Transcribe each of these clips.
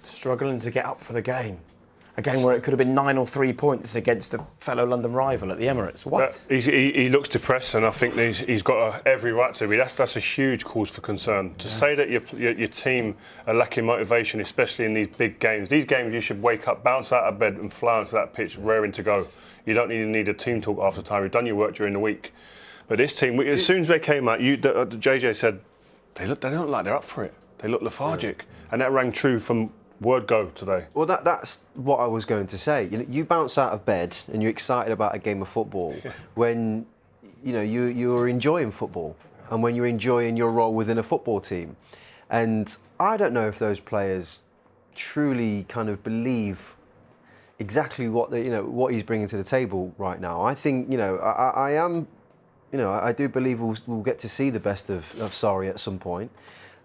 Struggling to get up for the game. A game where it could have been 9 or 3 points against a fellow London rival at the Emirates. What? He looks depressed, and I think he's got every right to be. That's a huge cause for concern. To say that your team are lacking motivation, especially in these big games. These games you should wake up, bounce out of bed and fly onto that pitch raring to go. You don't even need a team talk after time. You've done your work during the week. But this team, as soon as they came out, JJ said, they don't look like they're up for it. They look lethargic. And that rang true from word go today. Well, that's what I was going to say. You bounce out of bed and you're excited about a game of football when you're enjoying football and when you're enjoying your role within a football team. And I don't know if those players truly kind of believe exactly what what he's bringing to the table right now. I think I do believe we'll get to see the best of Sarri at some point.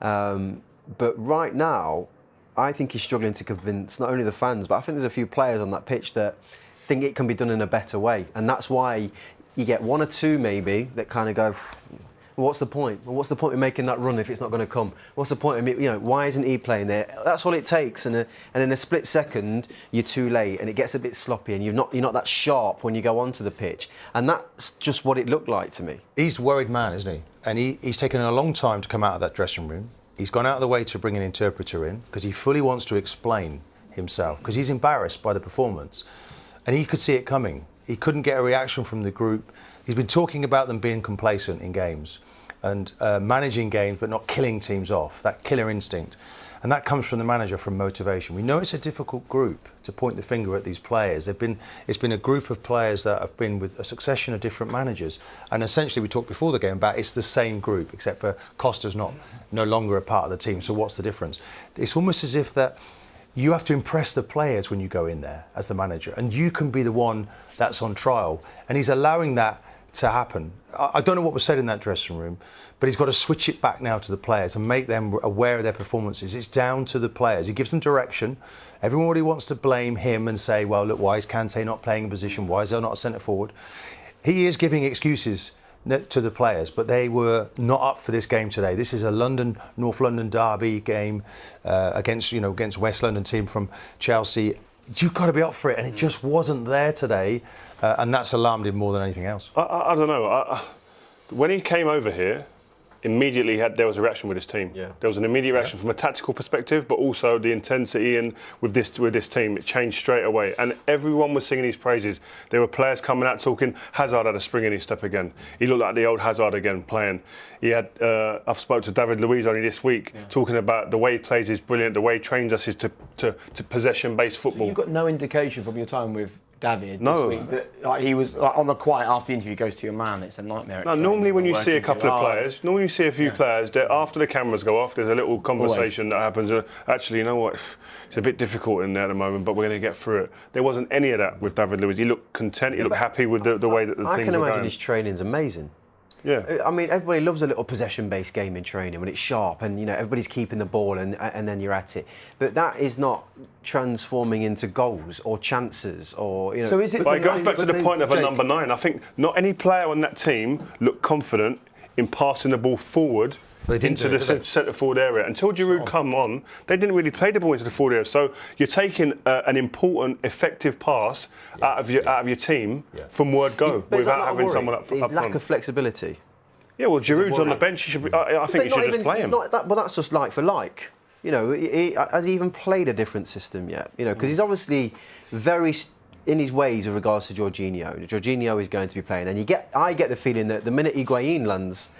But right now, I think he's struggling to convince not only the fans, but I think there's a few players on that pitch that think it can be done in a better way. And that's why you get one or two maybe that kind of go, well, what's the point? Well, what's the point of making that run if it's not going to come? What's the point of why isn't he playing there? That's all it takes. And in a split second, you're too late and it gets a bit sloppy and you're not that sharp when you go onto the pitch. And that's just what it looked like to me. He's a worried man, isn't he? And he's taken a long time to come out of that dressing room. He's gone out of the way to bring an interpreter in because he fully wants to explain himself because he's embarrassed by the performance. And he could see it coming. He couldn't get a reaction from the group. He's been talking about them being complacent in games and managing games but not killing teams off, that killer instinct. And that comes from the manager, from motivation. We know it's a difficult group to point the finger at these players. It's been a group of players that have been with a succession of different managers. And essentially, we talked before the game about it's the same group, except for Costa's no longer a part of the team. So what's the difference? It's almost as if that you have to impress the players when you go in there as the manager. And you can be the one that's on trial. And he's allowing that to happen. I don't know what was said in that dressing room, but he's got to switch it back now to the players and make them aware of their performances. It's down to the players. He gives them direction. Everybody wants to blame him and say, well, look, why is Kante not playing in position? Why is there not a centre forward? He is giving excuses to the players, but they were not up for this game today. This is a North London derby game against West London team from Chelsea. You've got to be up for it, and it just wasn't there today, and that's alarmed him more than anything else. I don't know. When he came over here, immediately there was a reaction with his team. Yeah. There was an immediate reaction from a tactical perspective, but also the intensity and with this team, it changed straight away. And everyone was singing his praises. There were players coming out talking. Hazard had a spring in his step again. He looked like the old Hazard again playing. He had. I've spoke to David Luiz only this week, talking about the way he plays is brilliant. The way he trains us is to possession-based football. So you've got no indication from your time with David no. this week that he was on the quiet after the interview, goes to your man, it's a nightmare. No, normally when you see a couple of players, normally you see a few players, after the cameras go off, there's a little conversation that happens. Actually, you know what, it's a bit difficult in there at the moment, but we're going to get through it. There wasn't any of that with David Luiz. He looked content, he looked happy with the way that the things were going. I can imagine his training's amazing. Yeah. I mean, everybody loves a little possession-based game in training when it's sharp and everybody's keeping the ball and then you're at it. But that is not transforming into goals or chances or So is it? But it goes back to the point of a number 9. I think not any player on that team looked confident in passing the ball forward into the centre forward area. Until Giroud come on, they didn't really play the ball into the forward area. So you're taking an important, effective pass out of your team from word go without having someone up front. Lack of flexibility. Yeah, well, Giroud's on the bench. He should be, I think you should just play him. Well, that's just like for like. Has he even played a different system yet? Because he's obviously very in his ways with regards to Jorginho. Jorginho is going to be playing, and I get the feeling that the minute Higuain lands,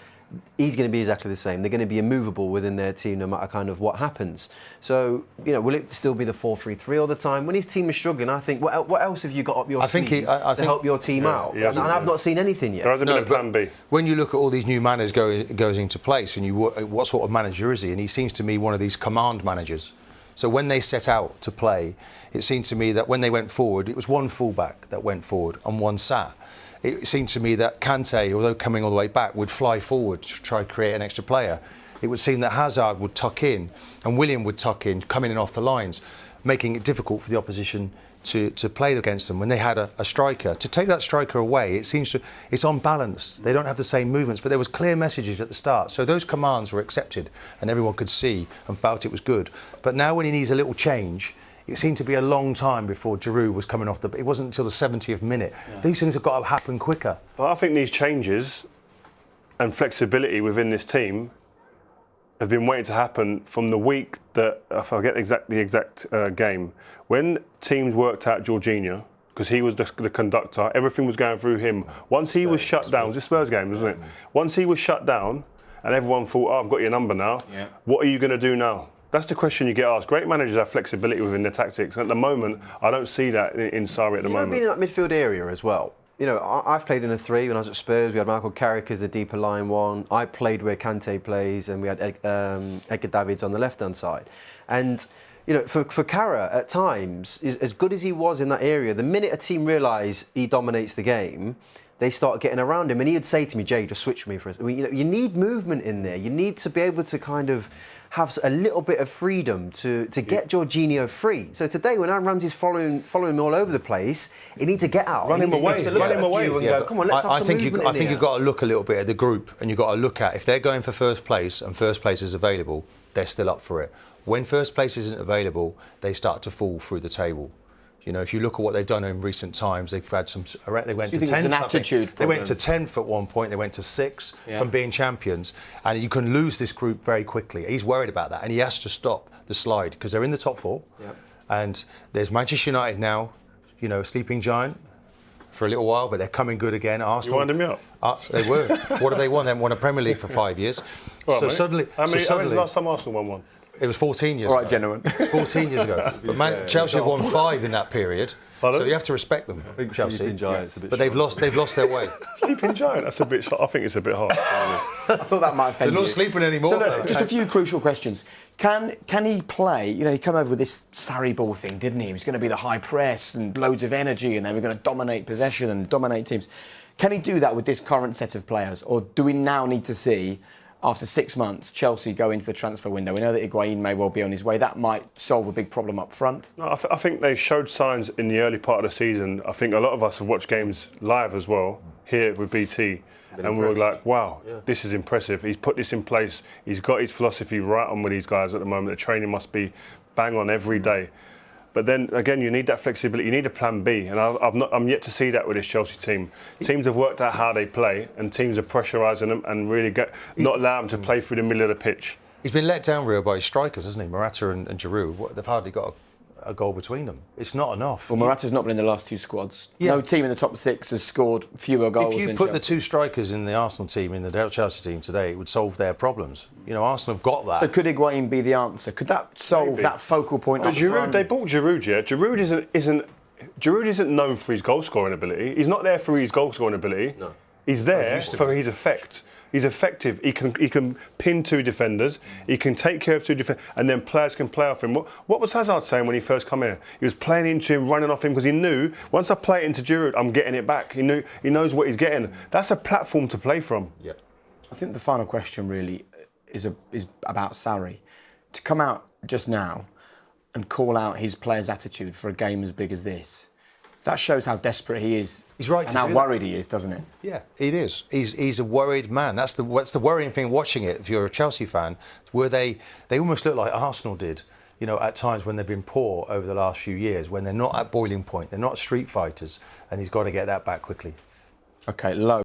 he's going to be exactly the same. They're going to be immovable within their team no matter kind of what happens. So, will it still be the 4-3-3 all the time? When his team is struggling, I think, what else have you got up your sleeve to help your team out? And I've not seen anything yet. There hasn't been a plan B. When you look at all these new managers goes into place, and what sort of manager is he? And he seems to me one of these command managers. So when they set out to play, it seemed to me that when they went forward, it was one fullback that went forward and one sat. It seemed to me that Kante, although coming all the way back, would fly forward to try to create an extra player. it would seem that Hazard would tuck in and William would tuck in, coming in off the lines, making it difficult for the opposition to play against them when they had a striker. To take that striker away, it's unbalanced. They don't have the same movements, but there was clear messages at the start. So those commands were accepted and everyone could see and felt it was good. But now when he needs a little change, it seemed to be a long time before Giroud was coming off it wasn't until the 70th minute. Yeah. These things have got to happen quicker. But I think these changes and flexibility within this team have been waiting to happen from the week that, if I get the exact game, when teams worked out Jorginho, because he was the conductor, everything was going through him. Once he was shut down, it was a Spurs game, wasn't it? Once he was shut down and everyone thought, oh, I've got your number now, what are you going to do now? That's the question you get asked. Great managers have flexibility within their tactics. At the moment, I don't see that in Sarri at the moment. Being in that midfield area as well. You know, I've played in a 3 when I was at Spurs. We had Michael Carrick as the deeper line one. I played where Kante plays, and we had Edgar Davids on the left-hand side. And, you know, for Carra, at times, as good as he was in that area, the minute a team realise he dominates the game, they start getting around him. And he'd say to me, Jay, just switch me for us. I mean, you know, you need movement in there. You need to be able to kind of have a little bit of freedom to get Jorginho free. So today, when Aaron Ramsey's following him all over the place, he needs to get out. Run him away. Run him away. And go, come on, let's have some movement. I think you've got to look a little bit at the group, and you've got to look at if they're going for first place and first place is available, they're still up for it. When first place isn't available, they start to fall through the table. You know, if you look at what they've done in recent times, they've had some. They went to 10th. It's an attitude They went to 10th at one point. They went to 6th from being champions, and you can lose this group very quickly. He's worried about that, and he has to stop the slide because they're in the top 4. And there's Manchester United now, you know, a sleeping giant for a little while, but they're coming good again. Arsenal. You winding me up? They were. What have they won? They haven't won a Premier League for 5 years. Well, so mate. suddenly, How many was the last time Arsenal won one? It was 14 years ago. All right, gentlemen. It was 14 years ago. But Chelsea have won 5 in that period. Pardon? So you have to respect them, Chelsea. Giants, but they've lost their way. Sleeping giant, that's a bit. I think it's a bit hard. I thought that might offend you. They're not sleeping anymore. So look, just a few crucial questions. Can he play? You know, he came over with this Sarri ball thing, didn't he? He was going to be the high press and loads of energy, and they were going to dominate possession and dominate teams. Can he do that with this current set of players, or do we now need to see, after 6 months, Chelsea go into the transfer window? We know that Higuain may well be on his way. That might solve a big problem up front. No, I think they showed signs in the early part of the season. I think a lot of us have watched games live as well, here with BT. And we were like, wow, this is impressive. He's put this in place. He's got his philosophy right on with these guys at the moment. The training must be bang on every day. But then again, you need that flexibility. You need a plan B, and I'm yet to see that with this Chelsea team. Teams have worked out how they play, and teams are pressurising them and really not allow them to play through the middle of the pitch. He's been let down real by his strikers, hasn't he? Morata and Giroud. They've hardly got a goal between them. It's not enough. Well, Morata's not been in the last 2 squads. No team in the top 6 has scored fewer goals. If you put the 2 strikers in the Arsenal team, in the Chelsea team today, it would solve their problems. You know, Arsenal have got that. So could Higuain be the answer? Could that solve that focal point up front? They bought Giroud, yeah. Giroud isn't known for his goal scoring ability. He's not there for his goal scoring ability. No. He's there for his effect. He's effective. He can pin 2 defenders. He can take care of 2 defenders, and then players can play off him. What was Hazard saying when he first come here? He was playing into him, running off him, because he knew once I play it into Giroud, I'm getting it back. He knows what he's getting. That's a platform to play from. Yeah. I think the final question really is about Sarri. To come out just now and call out his players' attitude for a game as big as this, that shows how desperate he is. He's right, and how worried he is, doesn't it? Yeah, it is. He's a worried man. That's the worrying thing watching it. If you're a Chelsea fan, where they almost look like Arsenal did. You know, at times when they've been poor over the last few years, when they're not at boiling point, they're not street fighters, and he's got to get that back quickly. Okay, low.